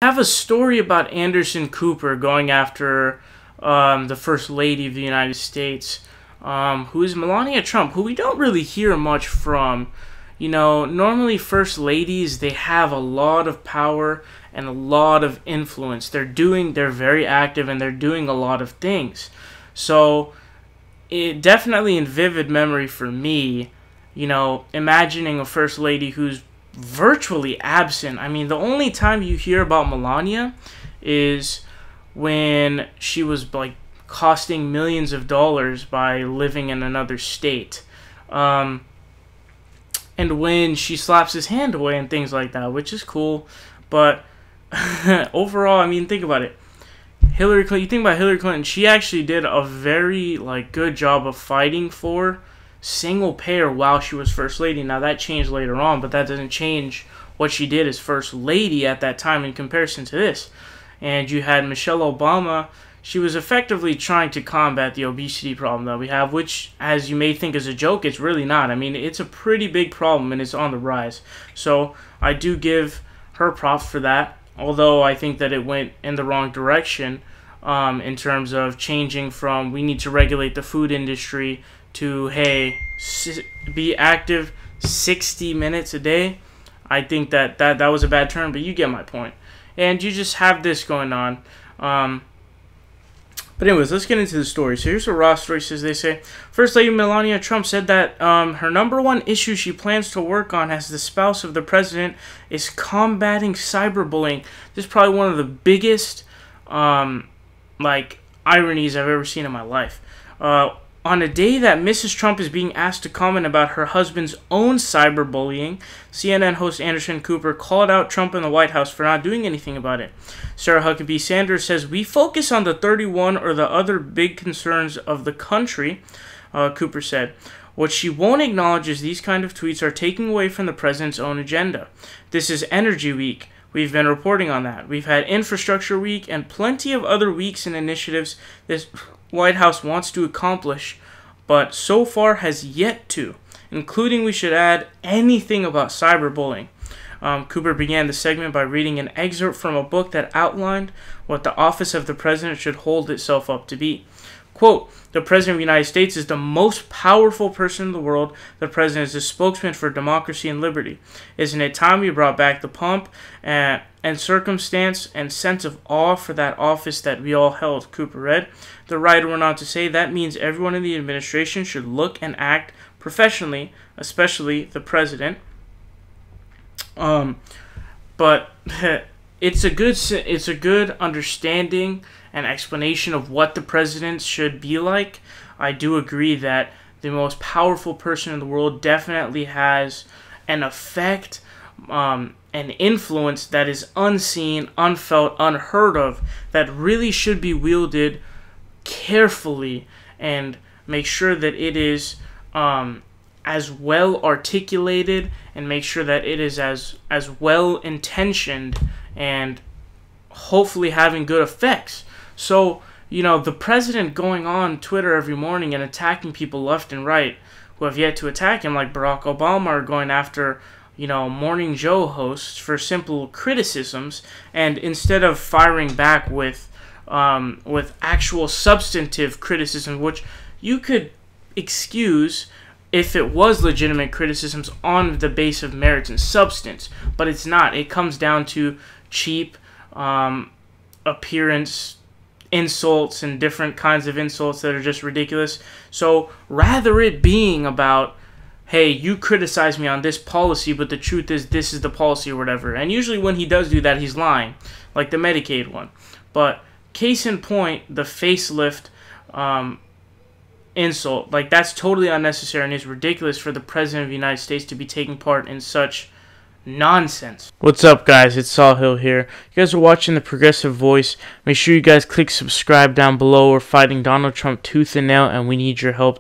have a story about Anderson Cooper going after the First Lady of the United States, who is Melania Trump, who we don't really hear much from. You know, normally First Ladies, they have a lot of power and a lot of influence. They're very active and they're doing a lot of things. So, it definitely in vivid memory for me, you know, imagining a First Lady who's virtually absent. I mean, the only time you hear about Melania is when she was, like, costing millions of dollars by living in another state. And when she slaps his hand away and things like that, which is cool. But overall, I mean, think about it. Hillary Clinton, you think about Hillary Clinton, she actually did a very, like, good job of fighting for single payer while she was First Lady. Now, that changed later on, but that doesn't change what she did as First Lady at that time in comparison to this. And you had Michelle Obama. She was effectively trying to combat the obesity problem that we have, which, as you may think is a joke, it's really not. I mean, it's a pretty big problem, and it's on the rise. So, I do give her props for that, although I think that it went in the wrong direction in terms of changing from we need to regulate the food industry to, hey, be active 60 minutes a day. I think that was a bad turn, but you get my point. And you just have this going on. But anyways, let's get into the story. So here's what Raw Story says. They say, First Lady Melania Trump said that her #1 issue she plans to work on as the spouse of the president is combating cyberbullying. This is probably one of the biggest, like, ironies I've ever seen in my life. On a day that Mrs. Trump is being asked to comment about her husband's own cyberbullying, CNN host Anderson Cooper called out Trump in the White House for not doing anything about it. Sarah Huckabee Sanders says, "We focus on the 31 or the other big concerns of the country," Cooper said. "What she won't acknowledge is these kind of tweets are taking away from the president's own agenda. This is Energy Week. We've been reporting on that. We've had Infrastructure Week and plenty of other weeks and initiatives this White House wants to accomplish, but so far has yet to, including, we should add, anything about cyberbullying." Cooper began the segment by reading an excerpt from a book that outlined what the office of the president should hold itself up to be. Quote, "The President of the United States is the most powerful person in the world. The President is a spokesman for democracy and liberty. Isn't it time we brought back the pomp and circumstance and sense of awe for that office that we all held?" Cooper read. The writer went on to say that means everyone in the administration should look and act professionally, especially the President. But it's a good understanding and explanation of what the president should be like. I do agree that the most powerful person in the world definitely has an effect, an influence that is unseen, unfelt, unheard of, that really should be wielded carefully and make sure that it is as well articulated, and make sure that it is as well intentioned and hopefully having good effects. So, you know, the president going on Twitter every morning and attacking people left and right who have yet to attack him, like Barack Obama, or going after, you know, Morning Joe hosts for simple criticisms, and instead of firing back with actual substantive criticism, which you could excuse if it was legitimate criticisms on the base of merits and substance, but it's not. It comes down to cheap appearance insults and different kinds of insults that are just ridiculous. So rather it being about, hey, you criticize me on this policy, but the truth is this is the policy or whatever. And usually when he does do that, he's lying, like the Medicaid one. But case in point, the facelift insult, like, that's totally unnecessary and is ridiculous for the President of the United States to be taking part in such nonsense. What's up, guys? It's Saul Hill here. You guys are watching The Progressive Voice. Make sure you guys click subscribe down below. We're fighting Donald Trump tooth and nail, and we need your help.